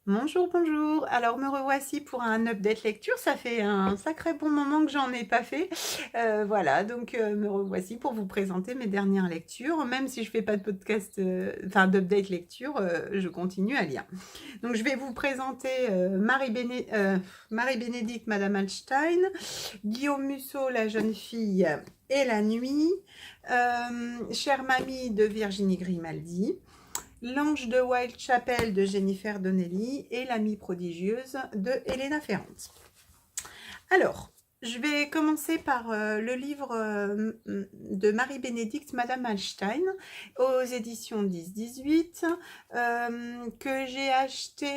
Bonjour, bonjour. Alors me revoici pour un update lecture. Ça fait un sacré bon moment que j'en ai pas fait. Voilà, donc me revoici pour vous présenter mes dernières lectures. Même si je fais pas de podcast, enfin d'update lecture, je continue à lire. Donc je vais vous présenter Marie-Bénédicte, Madame Einstein, Guillaume Musso, La jeune fille et la nuit, Chère mamie de Virginie Grimaldi, L'ange de Whitechapel de Jennifer Donnelly et L'amie prodigieuse de Elena Ferrante. Alors, je vais commencer par le livre de Marie-Bénédicte, Madame Einstein, aux éditions 10-18, que j'ai acheté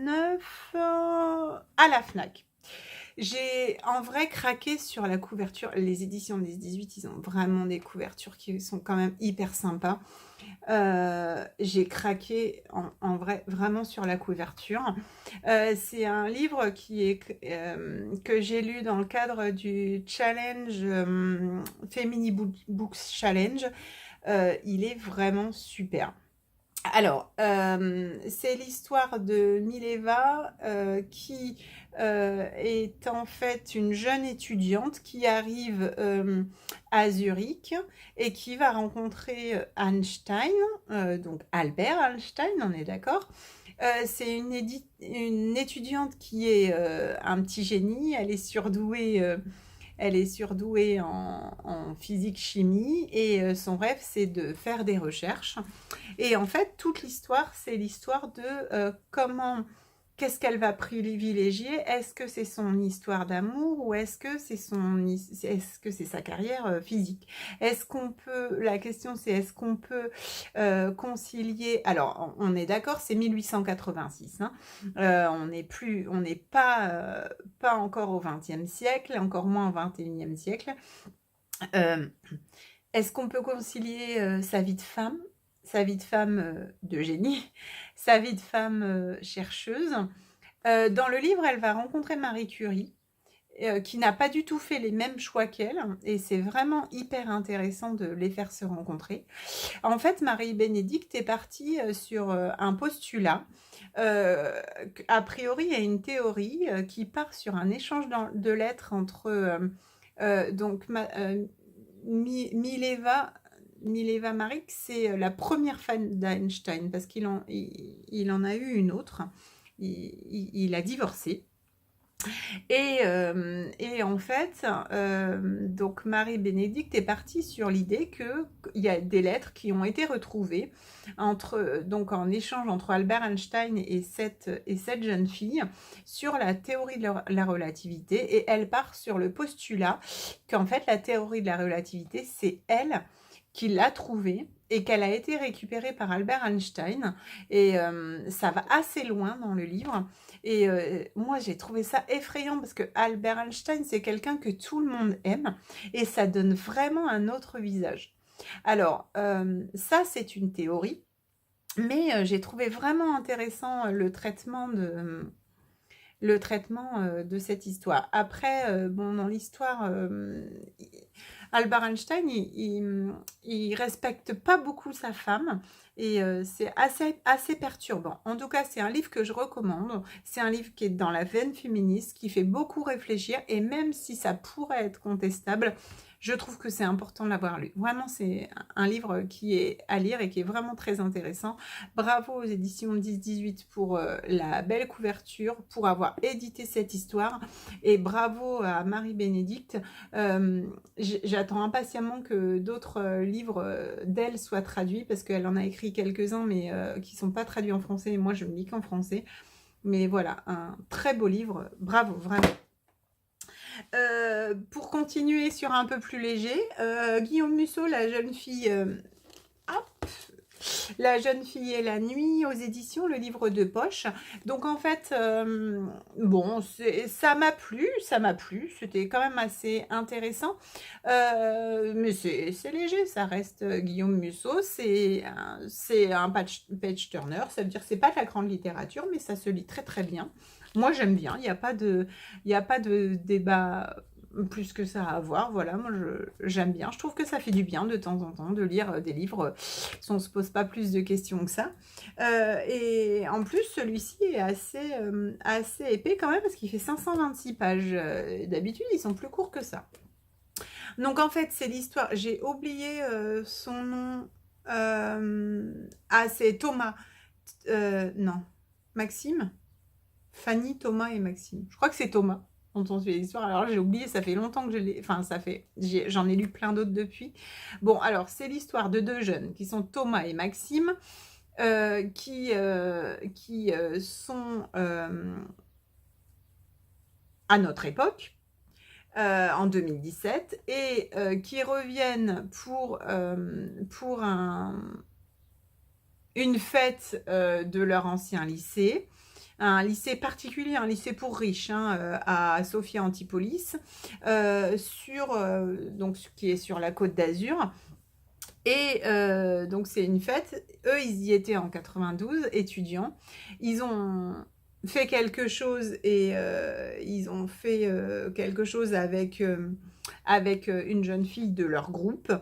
neuf à la FNAC. J'ai en vrai craqué sur la couverture. Les éditions 10-18, ils ont vraiment des couvertures qui sont quand même hyper sympas. J'ai craqué en vrai vraiment sur la couverture. C'est un livre que j'ai lu dans le cadre du challenge Femini Books Challenge. Il est vraiment super. Alors, c'est l'histoire de Mileva qui est en fait une jeune étudiante qui arrive à Zurich et qui va rencontrer Einstein, donc Albert Einstein, on est d'accord. C'est une étudiante qui est un petit génie, elle est surdouée en physique-chimie et son rêve c'est de faire des recherches. Et en fait, toute l'histoire, c'est l'histoire de qu'est-ce qu'elle va privilégier. Est-ce que c'est son histoire d'amour ou est-ce que c'est sa carrière physique. La question c'est est-ce qu'on peut concilier. Alors, on est d'accord, c'est 1886. Hein. On n'est pas encore au XXe siècle, encore moins au XXIe siècle. Euh, Est-ce qu'on peut concilier sa vie de femme de génie, sa vie de femme chercheuse. Dans le livre, elle va rencontrer Marie Curie, qui n'a pas du tout fait les mêmes choix qu'elle, et c'est vraiment hyper intéressant de les faire se rencontrer. En fait, Marie-Bénédicte est partie sur un postulat. A priori, il y a une théorie qui part sur un échange de lettres entre Mileva Maric, c'est la première fan d'Einstein parce il en a eu une autre. Il a divorcé. Et en fait, donc Marie-Bénédicte est partie sur l'idée qu'il y a des lettres qui ont été retrouvées donc en échange entre Albert Einstein et cette jeune fille sur la théorie de la relativité. Et elle part sur le postulat qu'en fait, la théorie de la relativité, c'est elle qui l'a trouvée et qu'elle a été récupérée par Albert Einstein. Et ça va assez loin dans le livre. Et moi, j'ai trouvé ça effrayant parce que Albert Einstein, c'est quelqu'un que tout le monde aime et ça donne vraiment un autre visage. Alors, ça, c'est une théorie, mais j'ai trouvé vraiment intéressant le traitement de cette histoire. Après, bon, dans l'histoire, Albert Einstein, il respecte pas beaucoup sa femme et c'est assez perturbant. En tout cas, c'est un livre que je recommande. C'est un livre qui est dans la veine féministe, qui fait beaucoup réfléchir et même si ça pourrait être contestable, je trouve que c'est important de l'avoir lu. Vraiment, c'est un livre qui est à lire et qui est vraiment très intéressant. Bravo aux éditions 10-18 pour la belle couverture, pour avoir édité cette histoire et bravo à Marie-Bénédicte. J'attends impatiemment que d'autres livres d'elle soient traduits parce qu'elle en a écrit quelques-uns mais qui ne sont pas traduits en français et moi je ne lis qu'en français. Mais voilà, un très beau livre, bravo, vraiment. Pour continuer sur un peu plus léger, Guillaume Musso, La jeune fille et la nuit aux éditions Le Livre de Poche. Donc en fait, bon, ça m'a plu, c'était quand même assez intéressant. Mais c'est léger, ça reste Guillaume Musso, c'est un page turner, ça veut dire que c'est pas de la grande littérature, mais ça se lit très très bien. Moi j'aime bien, il n'y a pas de débat plus que ça à voir. Voilà, moi j'aime bien. Je trouve que ça fait du bien de temps en temps de lire des livres si on ne se pose pas plus de questions que ça. Et en plus, celui-ci est assez épais quand même parce qu'il fait 526 pages. D'habitude, ils sont plus courts que ça. Donc en fait, c'est l'histoire. J'ai oublié son nom. Ah, c'est Thomas. Non, Maxime. Fanny, Thomas et Maxime. Je crois que c'est Thomas dont on suit l'histoire. Alors j'ai oublié, ça fait longtemps que je l'ai... Enfin, j'en ai lu plein d'autres depuis. Bon, alors c'est l'histoire de deux jeunes qui sont Thomas et Maxime qui sont à notre époque. En 2017 et qui reviennent pour une fête de leur ancien lycée, un lycée particulier, un lycée pour riches à Sophia Antipolis, donc qui est sur la Côte d'Azur. Et donc c'est une fête, eux ils y étaient en 92, étudiants, ils ont fait quelque chose et ils ont fait quelque chose avec une jeune fille de leur groupe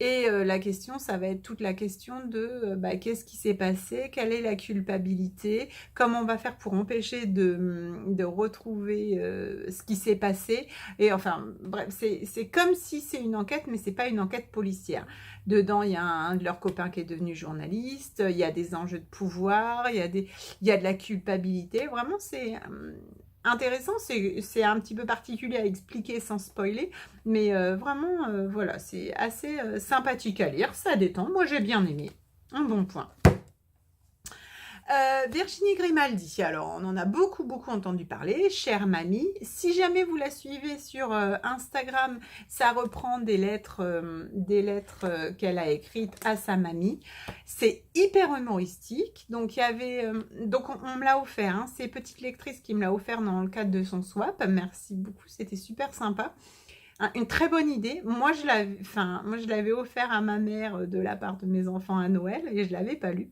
et la question ça va être toute la question de qu'est-ce qui s'est passé, quelle est la culpabilité, comment on va faire pour empêcher de retrouver ce qui s'est passé et enfin bref c'est comme si c'est une enquête mais c'est pas une enquête policière. Dedans, il y a un de leurs copains qui est devenu journaliste, il y a des enjeux de pouvoir, il y a de la culpabilité. Vraiment, c'est intéressant, c'est un petit peu particulier à expliquer sans spoiler, mais vraiment, voilà, c'est assez sympathique à lire, ça détend. Moi, j'ai bien aimé. Un bon point. Virginie Grimaldi, alors on en a beaucoup entendu parler, chère mamie. Si jamais vous la suivez sur Instagram, ça reprend des lettres qu'elle a écrites à sa mamie. C'est hyper humoristique. Donc il y avait, donc on me l'a offert. Hein, c'est Petite Lectrice qui me l'a offert dans le cadre de son swap. Merci beaucoup, c'était super sympa. Une très bonne idée. Moi je l'avais offert à ma mère de la part de mes enfants à Noël et je l'avais pas lu.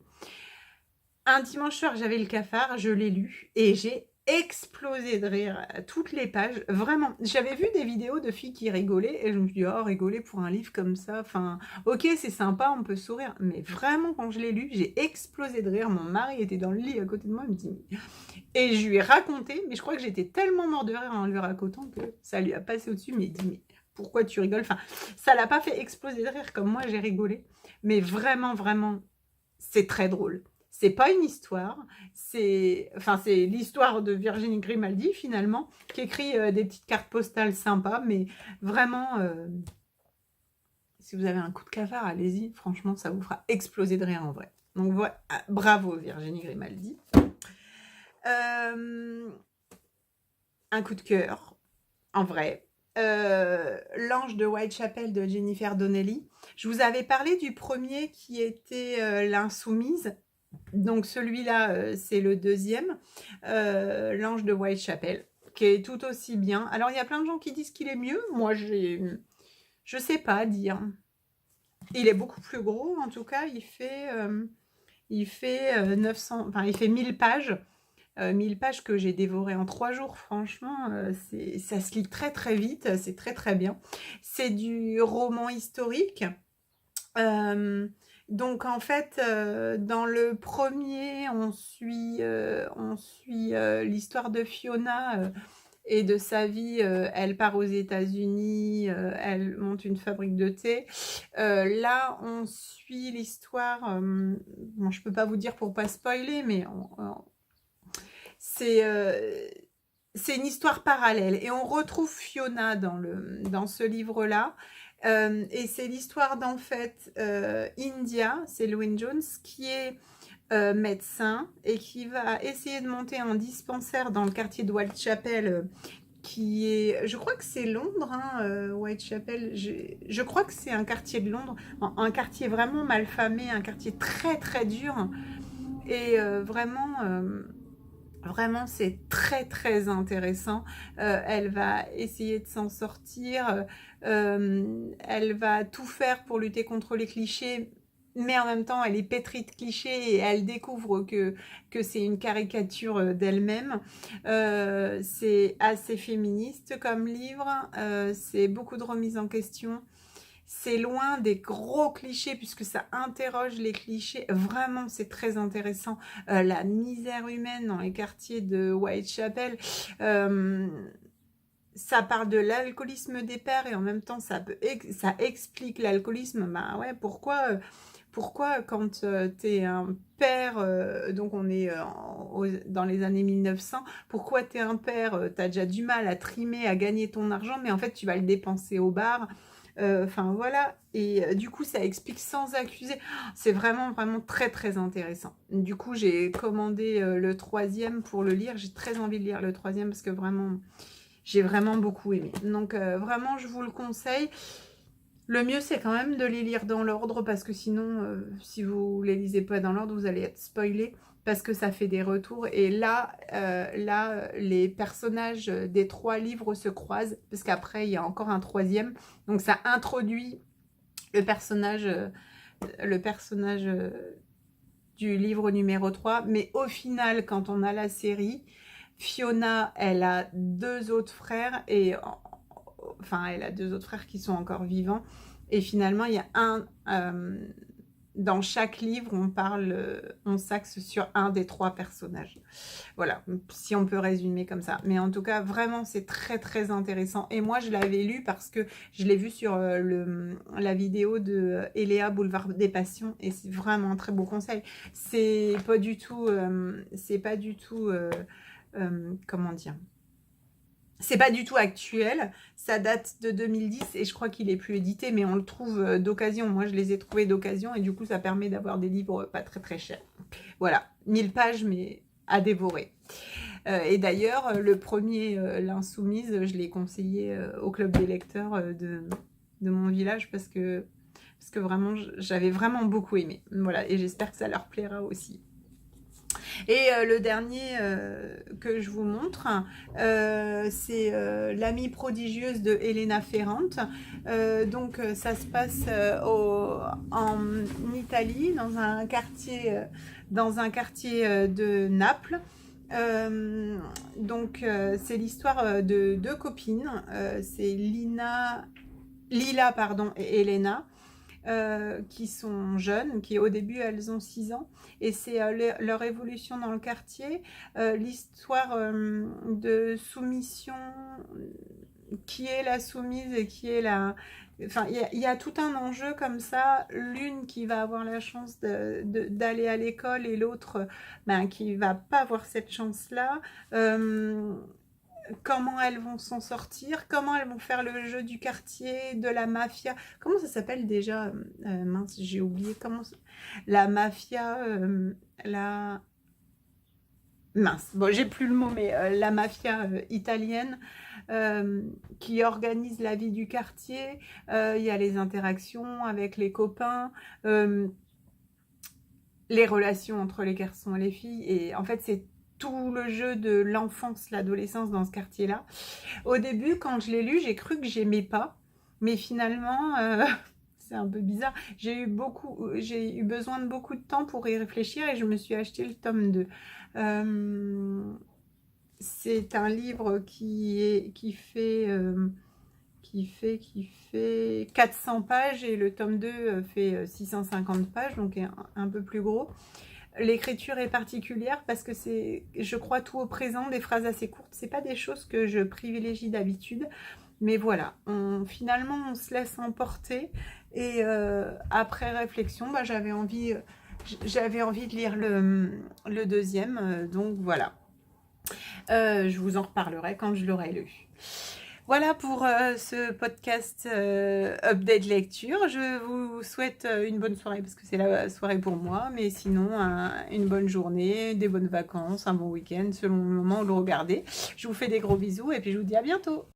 Un dimanche soir, j'avais le cafard, je l'ai lu et j'ai explosé de rire à toutes les pages. Vraiment, j'avais vu des vidéos de filles qui rigolaient et je me suis dit, oh, rigoler pour un livre comme ça, enfin, ok, c'est sympa, on peut sourire. Mais vraiment, quand je l'ai lu, j'ai explosé de rire. Mon mari était dans le lit à côté de moi, il me dit... Et je lui ai raconté, mais je crois que j'étais tellement mort de rire en lui racontant que ça lui a passé au-dessus, mais il dit, mais pourquoi tu rigoles? Enfin, ça l'a pas fait exploser de rire comme moi, j'ai rigolé. Mais vraiment, c'est très drôle. C'est pas une histoire, c'est l'histoire de Virginie Grimaldi finalement, qui écrit des petites cartes postales sympas, mais vraiment, si vous avez un coup de cafard, allez-y, franchement, ça vous fera exploser de rire en vrai. Donc voilà, bravo Virginie Grimaldi. Un coup de cœur, en vrai. L'ange de Whitechapel de Jennifer Donnelly. Je vous avais parlé du premier qui était l'insoumise. Donc celui-là, c'est le deuxième, l'ange de Whitechapel, qui est tout aussi bien. Alors il y a plein de gens qui disent qu'il est mieux. Moi, je sais pas dire. Il est beaucoup plus gros, en tout cas, il fait 900, enfin il fait 1000 pages. 1000 pages que j'ai dévorées en 3 jours, franchement, ça se lit très vite, c'est très bien. C'est du roman historique. Donc en fait, dans le premier, on suit l'histoire de Fiona et de sa vie. Elle part aux États-Unis, elle monte une fabrique de thé. Là, on suit l'histoire. Bon, je peux pas vous dire pour pas spoiler, mais c'est une histoire parallèle. Et on retrouve Fiona dans ce livre-là. Et c'est l'histoire d'en fait India, c'est Llewyn Jones, qui est médecin et qui va essayer de monter un dispensaire dans le quartier de Whitechapel, qui est, je crois que c'est Londres, hein, Whitechapel, je crois que c'est un quartier de Londres, un quartier vraiment malfamé, un quartier très dur, et Vraiment, c'est très intéressant. Elle va essayer de s'en sortir. Elle va tout faire pour lutter contre les clichés. mais en même temps, elle est pétrie de clichés et elle découvre que c'est une caricature d'elle-même. C'est assez féministe comme livre, c'est beaucoup de remise en question. C'est loin des gros clichés puisque ça interroge les clichés. Vraiment, c'est très intéressant. La misère humaine dans les quartiers de Whitechapel. Ça parle de l'alcoolisme des pères et en même temps, ça explique l'alcoolisme. Bah ouais, pourquoi quand tu es un père, donc on est dans les années 1900, pourquoi tu es un père, tu as déjà du mal à trimer, à gagner ton argent, mais en fait tu vas le dépenser au bar. Enfin voilà, et du coup ça explique sans accuser. C'est vraiment vraiment très très intéressant. Du coup j'ai commandé le 3e pour le lire. J'ai très envie de lire le 3e parce que vraiment j'ai vraiment beaucoup aimé. Donc vraiment je vous le conseille. Le mieux, c'est quand même de les lire dans l'ordre parce que sinon, si vous les lisez pas dans l'ordre, vous allez être spoilé parce que ça fait des retours. Et là, les personnages des 3 livres se croisent parce qu'après, il y a encore un 3e. Donc, ça introduit le personnage du livre numéro 3. Mais au final, quand on a la série, Fiona, elle a 2 autres frères et enfin, elle a 2 autres frères qui sont encore vivants. Et finalement, il y a dans chaque livre, on s'axe sur un des 3 personnages. Voilà, si on peut résumer comme ça. Mais en tout cas, vraiment, c'est très, très intéressant. Et moi, je l'avais lu parce que je l'ai vu sur la vidéo de Eléa Boulevard des Passions. Et c'est vraiment un très beau conseil. C'est pas du tout... comment dire, c'est pas du tout actuel, ça date de 2010 et je crois qu'il est plus édité, mais on le trouve d'occasion. Moi, je les ai trouvés d'occasion et du coup, ça permet d'avoir des livres pas très très chers. Voilà, 1000 pages, mais à dévorer. Et d'ailleurs, le premier, l'Insoumise, je l'ai conseillé au club des lecteurs de mon village parce que vraiment, j'avais vraiment beaucoup aimé. Voilà, et j'espère que ça leur plaira aussi. Et le dernier que je vous montre, c'est L'amie prodigieuse de Elena Ferrante. Donc ça se passe en Italie, dans un quartier de Naples. Donc c'est l'histoire de 2 copines, c'est Lila pardon, et Elena. Qui sont jeunes, qui au début elles ont 6 ans, et c'est leur évolution dans le quartier, l'histoire de soumission, qui est la soumise et qui est la... Enfin, il y a tout un enjeu comme ça, l'une qui va avoir la chance d'aller à l'école et l'autre qui va pas avoir cette chance-là. Comment elles vont s'en sortir, comment elles vont faire le jeu du quartier, de la mafia. Comment ça s'appelle déjà mince, j'ai oublié comment... La mafia, mince, bon, j'ai plus le mot, mais la mafia italienne qui organise la vie du quartier. Il y a les interactions avec les copains, les relations entre les garçons et les filles. Et en fait, c'est tout le jeu de l'enfance, l'adolescence dans ce quartier-là. Au début, quand je l'ai lu, j'ai cru que j'aimais pas. Mais finalement, c'est un peu bizarre. J'ai eu besoin de beaucoup de temps pour y réfléchir et je me suis acheté le tome 2. C'est un livre qui fait 400 pages et le tome 2 fait 650 pages, donc un peu plus gros. L'écriture est particulière parce que c'est, je crois, tout au présent, des phrases assez courtes. C'est pas des choses que je privilégie d'habitude, mais voilà, finalement on se laisse emporter et après réflexion, j'avais envie de lire le 2e, donc voilà. Je vous en reparlerai quand je l'aurai lu. Voilà pour ce podcast update lecture. Je vous souhaite une bonne soirée parce que c'est la soirée pour moi, mais sinon une bonne journée, des bonnes vacances, un bon week-end selon le moment où vous le regardez. Je vous fais des gros bisous et puis je vous dis à bientôt.